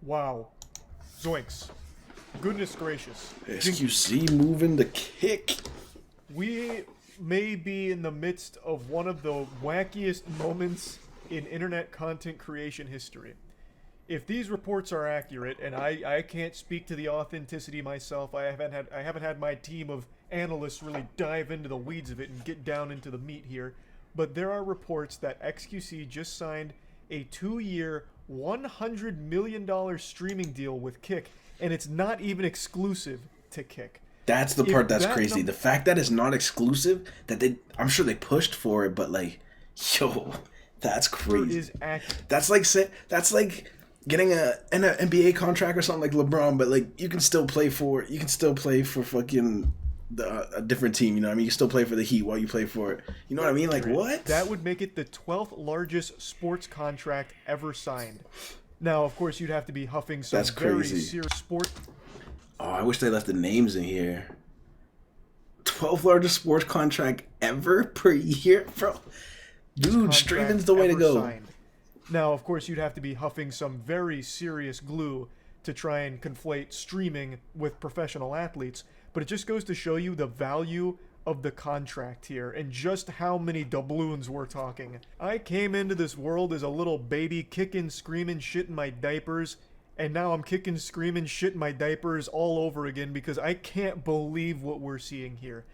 Wow. Zoinks. Goodness gracious. xQc moving the kick. We may be in the midst of one of the wackiest moments in internet content creation history. If these reports are accurate, and I can't speak to the authenticity myself, I haven't had my team of analysts really dive into the weeds of it and get down into the meat here, but there are reports that xQc just signed a 2-year, $100 million streaming deal with Kick, and it's not even exclusive to Kick. That's the part that's crazy. The fact that it's not exclusive, I'm sure they pushed for it, but like, yo, that's crazy. That's like getting an NBA contract or something like LeBron, but like you can still play for fucking a different team. You know what I mean? You still play for the Heat while you play for it. You know what I mean? Like what? That would make it the 12th largest sports contract ever signed. Now, of course, you'd have to be huffing some very serious sport. Oh, I wish they left the names in here. 12th largest sports contract ever per year, bro. Dude, streaming's the way to go. Signed. Now, of course, you'd have to be huffing some very serious glue to try and conflate streaming with professional athletes, but it just goes to show you the value of the contract here and just how many doubloons we're talking. I came into this world as a little baby kicking, screaming, shitting my diapers, and now I'm kicking, screaming, shitting my diapers all over again because I can't believe what we're seeing here.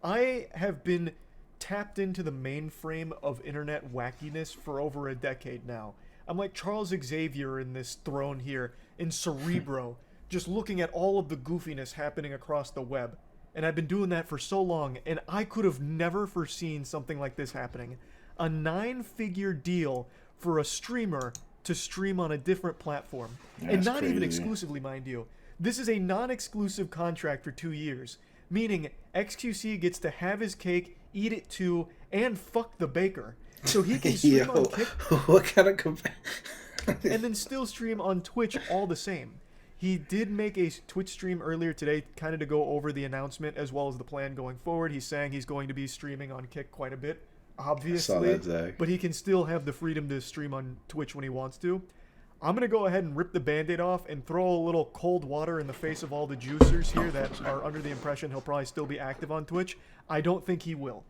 I have been tapped into the mainframe of internet wackiness for over a decade now. I'm like Charles Xavier in this throne here, in Cerebro, just looking at all of the goofiness happening across the web. And I've been doing that for so long, and I could have never foreseen something like this happening. A 9-figure deal for a streamer to stream on a different platform. And not even exclusively, mind you. This is a non-exclusive contract for 2 years, meaning xQc gets to have his cake, eat it too, and fuck the baker. So he can stream on Kick what kind of and then still stream on Twitch all the same. He did make a Twitch stream earlier today, kind of to go over the announcement as well as the plan going forward. He's saying he's going to be streaming on Kick quite a bit, obviously, but he can still have the freedom to stream on Twitch when he wants to. I'm going to go ahead and rip the Band-Aid off and throw a little cold water in the face of all the juicers here that are under the impression he'll probably still be active on Twitch. I don't think he will.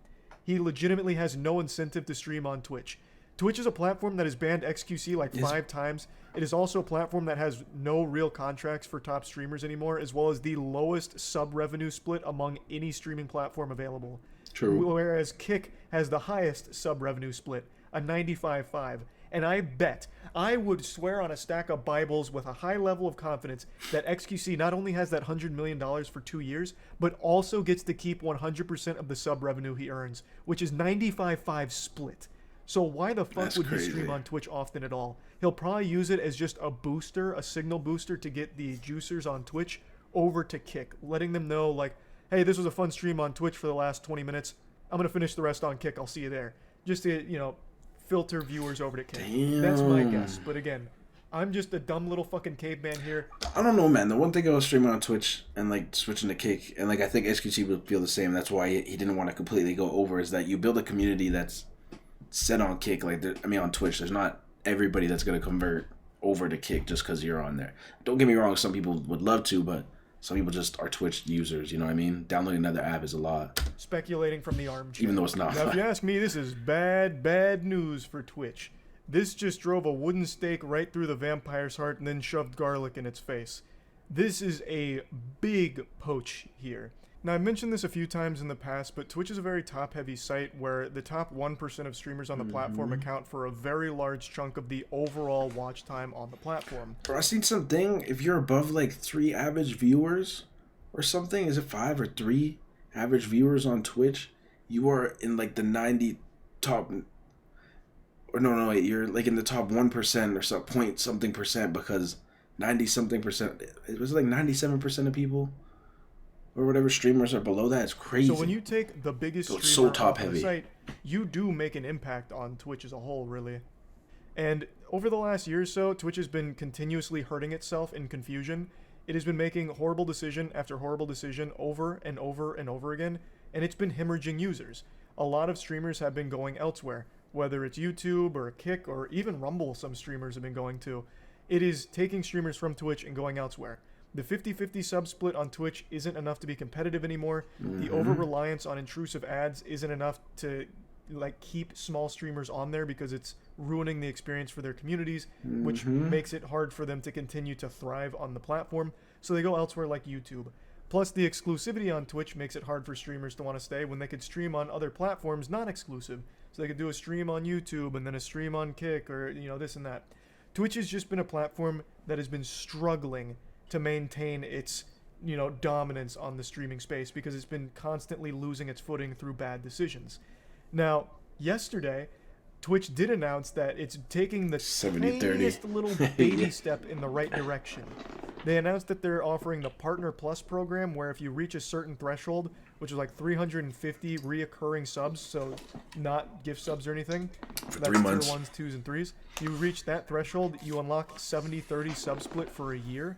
He legitimately has no incentive to stream on Twitch. Twitch is a platform that has banned xQc like 5 times. It is also a platform that has no real contracts for top streamers anymore, as well as the lowest sub-revenue split among any streaming platform available. True. Whereas Kick has the highest sub-revenue split, a 95.5. And I would swear on a stack of Bibles with a high level of confidence that xQc not only has that $100 million for 2 years, but also gets to keep 100% of the sub-revenue he earns, which is 95.5 split. So why the fuck would he stream on Twitch often at all? He'll probably use it as just a booster, a signal booster to get the juicers on Twitch over to Kick, letting them know like, hey, this was a fun stream on Twitch for the last 20 minutes. I'm going to finish the rest on Kick. I'll see you there. Just to, filter viewers over to Kick. Damn. That's my guess. But again, I'm just a dumb little fucking caveman here. I don't know, man. The one thing I was streaming on Twitch and like switching to Kick, and like I think xQc would feel the same. That's why he didn't want to completely go over. Is that you build a community that's set on Kick. Like on Twitch, there's not everybody that's gonna convert over to Kick just because you're on there. Don't get me wrong. Some people would love to, but some people just are Twitch users. You know what I mean? Downloading another app is a lot. Speculating from the armchair. Even though it's not. Now, if you ask me, this is bad news for Twitch. This just drove a wooden stake right through the vampire's heart and then shoved garlic in its face. This is a big poach here. Now, I mentioned this a few times in the past, but Twitch is a very top-heavy site where the top 1% of streamers on the platform account for a very large chunk of the overall watch time on the platform. Bro, I seen something, if you're above like 3 average viewers or something, is it 5 or 3 average viewers on Twitch, you are in like the 90 top, or no, wait, you're like in the top 1% or some point something percent, because 90-something percent, it was like 97% of people or whatever streamers are below that. It's crazy. So when you take the biggest streamer on the site, you do make an impact on Twitch as a whole, really. And over the last year or so, Twitch has been continuously hurting itself in confusion. It has been making horrible decision after horrible decision over and over and over again, and it's been hemorrhaging users. A lot of streamers have been going elsewhere, whether it's YouTube or Kick or even Rumble some streamers have been going to. It is taking streamers from Twitch and going elsewhere. The 50-50 sub split on Twitch isn't enough to be competitive anymore. The over-reliance on intrusive ads isn't enough to like keep small streamers on there because it's ruining the experience for their communities, which makes it hard for them to continue to thrive on the platform. So they go elsewhere like YouTube. Plus, the exclusivity on Twitch makes it hard for streamers to want to stay when they could stream on other platforms non-exclusive. So they could do a stream on YouTube and then a stream on Kick or, you know, this and that. Twitch has just been a platform that has been struggling to maintain its, you know, dominance on the streaming space because it's been constantly losing its footing through bad decisions. Now, yesterday, Twitch did announce that it's taking the 70-30. tiniest little baby step in the right direction. They announced that they're offering the Partner Plus program where if you reach a certain threshold, which is like 350 reoccurring subs, so not gift subs or anything, for that's 3 months. tier 1s, 2s, and 3s, you reach that threshold, you unlock 70-30 sub split for a year.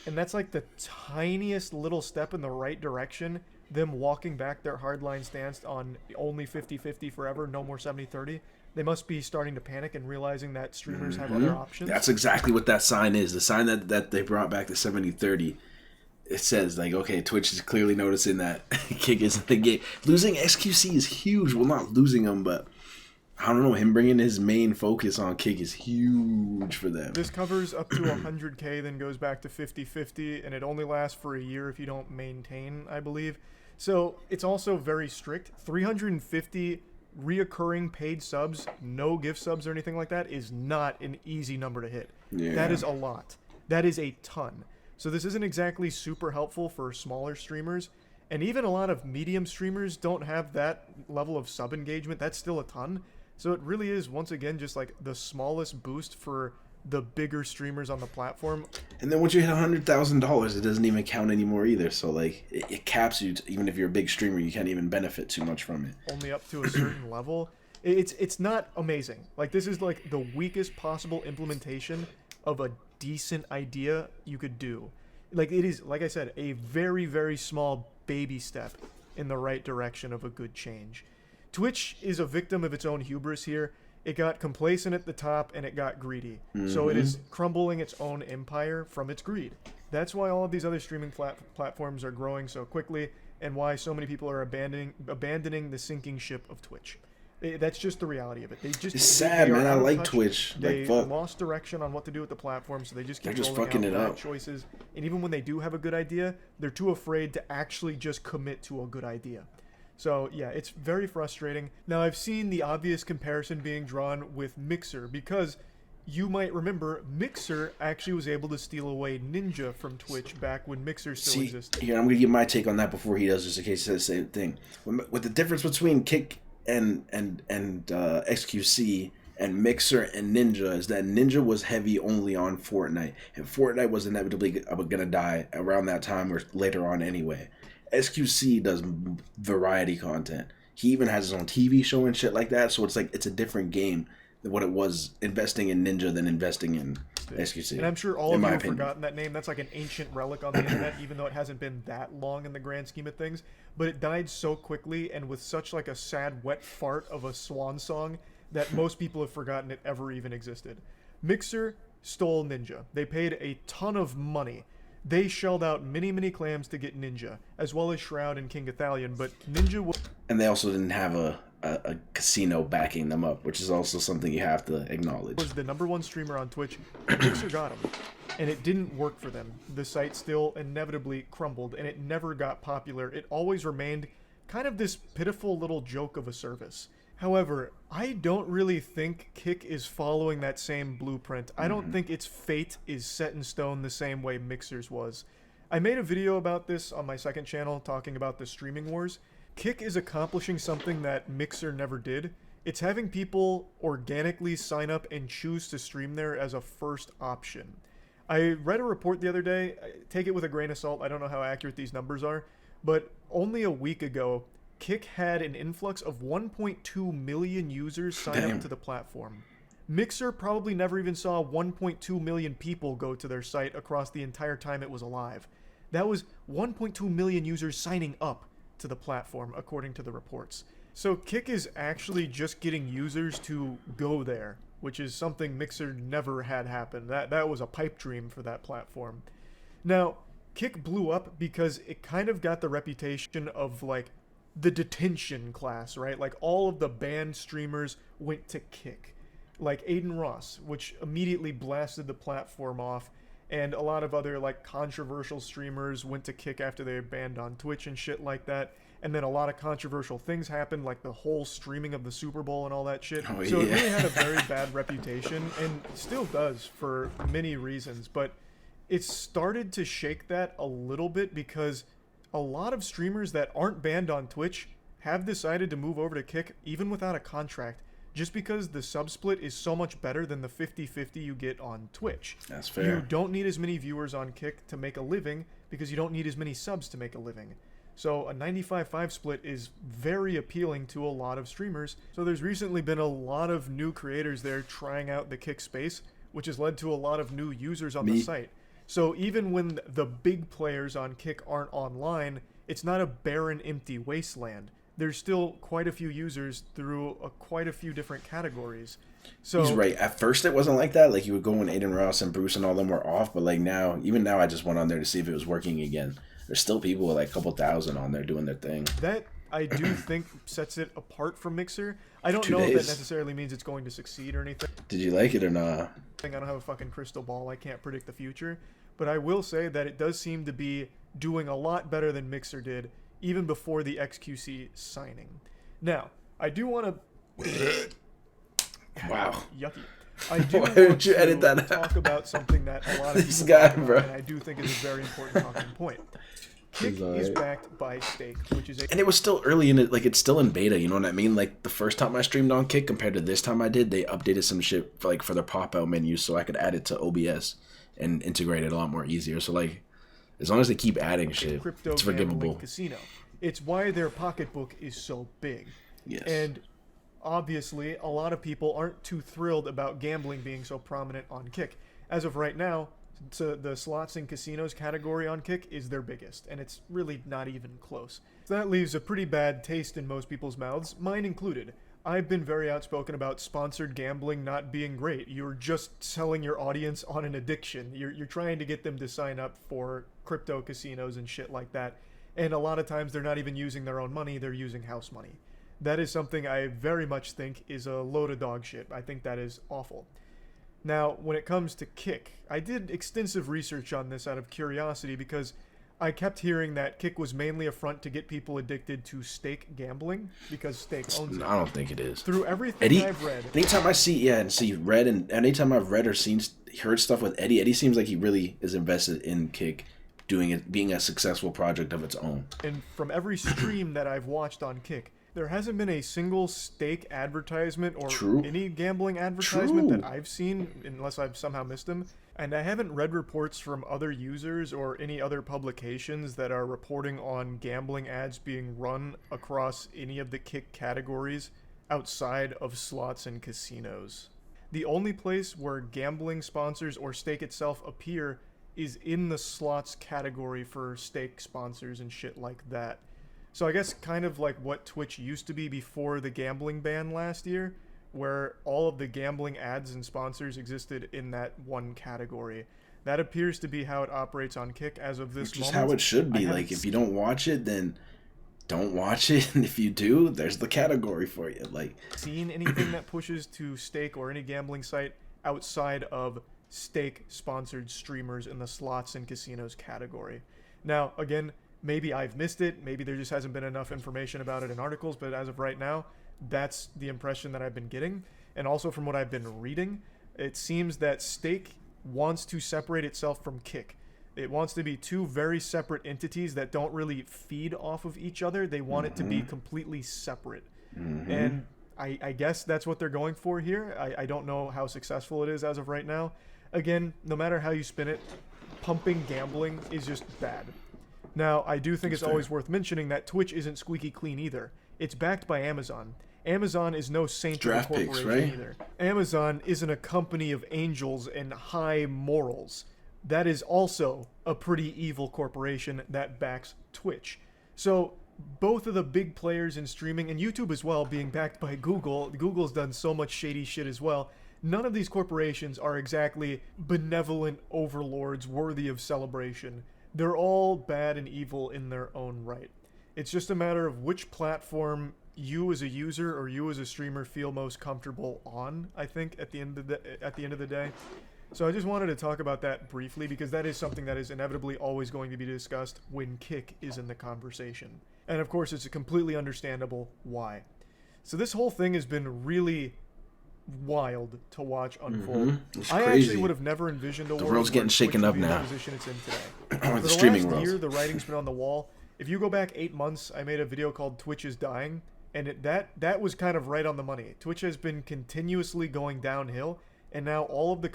And that's like the tiniest little step in the right direction, them walking back their hardline stance on only 50-50 forever, no more 70-30. They must be starting to panic and realizing that streamers have other options. That's exactly what that sign is. The sign that they brought back the 70-30. It says, like, okay, Twitch is clearly noticing that Kick is in the game. Losing xQc is huge. Well, not losing him, but I don't know. Him bringing his main focus on Kick is huge for them. This covers up to 100K, then goes back to 50-50, and it only lasts for a year if you don't maintain, I believe. So it's also very strict. 350 reoccurring paid subs, no gift subs or anything like that, is not an easy number to hit. Yeah. That is a lot. That is a ton. So this isn't exactly super helpful for smaller streamers, and even a lot of medium streamers don't have that level of sub engagement. That's still a ton. So it really is, once again, just like the smallest boost for the bigger streamers on the platform. And then once you hit $100,000, it doesn't even count anymore either. So like it caps you. Even if you're a big streamer, you can't even benefit too much from it. Only up to a certain level. It's not amazing. Like, this is like the weakest possible implementation of a decent idea you could do. Like, it is, like I said, a very, very small baby step in the right direction of a good change. Twitch is a victim of its own hubris here. It got complacent at the top and it got greedy. So it is crumbling its own empire from its greed. That's why all of these other streaming platforms are growing so quickly and why so many people are abandoning the sinking ship of Twitch. That's just the reality of it. It's sad, man. I like Twitch. They fuck. lost direction on what to do with the platform, so they just keep They're just rolling fucking out it bad up. choices. And even when they do have a good idea, they're too afraid to actually just commit to a good idea. So yeah, it's very frustrating. Now, I've seen the obvious comparison being drawn with Mixer because you might remember Mixer actually was able to steal away Ninja from Twitch back when Mixer still existed. Here, I'm going to give my take on that before he does, just in case he says the same thing. With the difference between Kick and xQc and Mixer and Ninja is that Ninja was heavy only on Fortnite, and Fortnite was inevitably going to die around that time or later on anyway. xQc does variety content. He even has his own TV show and shit like that, so it's like it's a different game than what it was investing in Ninja than investing in xQc. And I'm sure all of you have forgotten that name. That's like an ancient relic on the internet, even though it hasn't been that long in the grand scheme of things. But it died so quickly and with such like a sad wet fart of a swan song that most people have forgotten it ever even existed. Mixer stole Ninja. They paid a ton of money. They shelled out many clams to get Ninja, as well as Shroud and King Athalion, but Ninja was... And they also didn't have a casino backing them up, which is also something you have to acknowledge. Was the #1 streamer on Twitch. Mixer got him, and it didn't work for them. The site still inevitably crumbled, and it never got popular. It always remained kind of this pitiful little joke of a service. However, I don't really think Kick is following that same blueprint. I don't think its fate is set in stone the same way Mixer's was. I made a video about this on my second channel talking about the streaming wars. Kick is accomplishing something that Mixer never did. It's having people organically sign up and choose to stream there as a first option. I read a report the other day, take it with a grain of salt, I don't know how accurate these numbers are, but only a week ago, Kick had an influx of 1.2 million users sign up to the platform. Mixer probably never even saw 1.2 million people go to their site across the entire time it was alive. That was 1.2 million users signing up to the platform, according to the reports. So Kick is actually just getting users to go there, which is something Mixer never had happen. That was a pipe dream for that platform. Now, Kick blew up because it kind of got the reputation of like the detention class, right? Like all of the banned streamers went to Kick. Like Aiden Ross, which immediately blasted the platform off, and a lot of other like controversial streamers went to Kick after they were banned on Twitch and shit like that. And then a lot of controversial things happened, like the whole streaming of the Super Bowl and all that shit. Oh, so yeah. it really had a very bad reputation, and still does for many reasons. But it's started to shake that a little bit because a lot of streamers that aren't banned on Twitch have decided to move over to Kick, even without a contract, just because the sub split is so much better than the 50-50 you get on Twitch. That's fair. You don't need as many viewers on Kick to make a living because you don't need as many subs to make a living. So a 95-5 split is very appealing to a lot of streamers. So there's recently been a lot of new creators there trying out the Kick space, which has led to a lot of new users on the site. So even when the big players on Kick aren't online, it's not a barren, empty wasteland. There's still quite a few users through quite a few different categories. So he's right. At first, it wasn't like that. Like you would go when Aiden Ross and Bruce and all them were off, but like now, even now, I just went on there to see if it was working again. There's still people with like a couple thousand on there doing their thing. That I do think sets it apart from Mixer. I don't know if that necessarily means it's going to succeed or anything. Did you like it or not? I don't have a fucking crystal ball. I can't predict the future. But I will say that it does seem to be doing a lot better than Mixer did, even before the xQc signing. Now, I do want to... Wow. Yucky. I do Why want didn't you to edit that talk out? about something that a lot of This people guy, talk about, bro. and I do think is a very important talking point. Kick is backed by Stake, which is And it was still early in it, like it's still in beta, you know what I mean? Like the first time I streamed on Kick compared to this time I did, they updated some shit for, like for their pop-out menu so I could add it to OBS and integrate it a lot more easier. So like, as long as they keep adding shit, crypto it's gambling forgivable. casino. It's why their pocketbook is so big. Yes. And obviously, a lot of people aren't too thrilled about gambling being so prominent on Kick. As of right now, the slots and casinos category on Kick is their biggest, and it's really not even close. So that leaves a pretty bad taste in most people's mouths, mine included. I've been very outspoken about sponsored gambling not being great. You're just selling your audience on an addiction. You're trying to get them to sign up for crypto casinos and shit like that. And a lot of times they're not even using their own money, they're using house money. That is something I very much think is a load of dog shit. I think that is awful. Now, when it comes to Kick, I did extensive research on this out of curiosity because I kept hearing that Kick was mainly a front to get people addicted to stake gambling because Stake owns it. I don't think it is. Through everything Eddie, I've read. anytime I see, and anytime I've read or heard stuff with Eddie seems like he really is invested in Kick, doing it, being a successful project of its own. And from every stream that I've watched on Kick, there hasn't been a single stake advertisement or any gambling advertisement that I've seen, unless I've somehow missed them. And I haven't read reports from other users or any other publications that are reporting on gambling ads being run across any of the Kick categories outside of slots and casinos. The only place where gambling sponsors or Stake itself appear is in the slots category for Stake sponsors and shit like that. So I guess kind of like what Twitch used to be before the gambling ban last year, where all of the gambling ads and sponsors existed in that one category. That appears to be how it operates on Kick as of this moment. Which is how it should be. Like, if you don't watch it, then don't watch it. And if you do, there's the category for you. Like, seen anything that pushes to Stake or any gambling site outside of Stake-sponsored streamers in the slots and casinos category. Now, again, maybe I've missed it. Maybe there just hasn't been enough information about it in articles, but as of right now, that's the impression that I've been getting. And also from what I've been reading, it seems that Stake wants to separate itself from Kick. It wants to be two very separate entities that don't really feed off of each other. They want it to be completely separate. And I guess that's what they're going for here. I don't know how successful it is as of right now. Again, no matter how you spin it, pumping gambling is just bad. Now, I do think it's always worth mentioning that Twitch isn't squeaky clean either. It's backed by Amazon. Amazon is no saint of a corporation either. Amazon isn't a company of angels and high morals. That is also a pretty evil corporation that backs Twitch. So both of the big players in streaming, and YouTube as well, being backed by Google. Google's done so much shady shit as well. None of these corporations are exactly benevolent overlords worthy of celebration. They're all bad and evil in their own right. It's just a matter of which platform you as a user or you as a streamer feel most comfortable on, I think, at the end of the day. So I just wanted to talk about that briefly because that is something that is inevitably always going to be discussed when Kick is in the conversation. And of course, it's completely understandable why. So this whole thing has been really wild to watch unfold. It's I crazy. actually would have never envisioned a The world world's getting where shaken Twitch up would be in now. the position it's in today. The For the streaming last world. year, the writing's been on the wall. If you go back 8 months, I made a video called Twitch is Dying, and that was kind of right on the money. Twitch has been continuously going downhill, and now all of the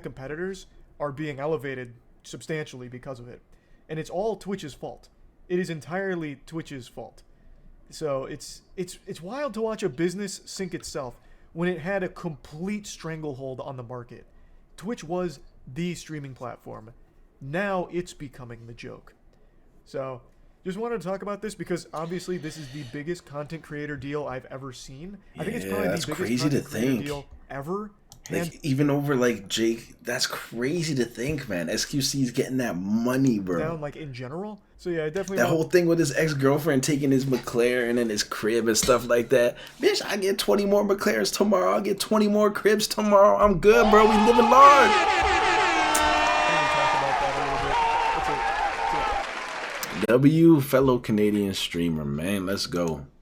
competitors are being elevated substantially because of it. And it's all Twitch's fault. It is entirely Twitch's fault. So it's wild to watch a business sink itself when it had a complete stranglehold on the market. Twitch was the streaming platform. Now it's becoming the joke. So just wanted to talk about this because obviously this is the biggest content creator deal I've ever seen. I think it's probably the biggest content creator deal ever. Like, even over, like, Jake, that's crazy to think, man. xQc is getting that money, bro. Down, like, in general. So, yeah, I definitely... That whole thing with his ex-girlfriend taking his McLaren and his crib and stuff like that. Bitch, I get 20 more McLarens tomorrow. I'll get 20 more cribs tomorrow. I'm good, bro. We living large. Talk about that a little bit. That's it. W, fellow Canadian streamer, man. Let's go.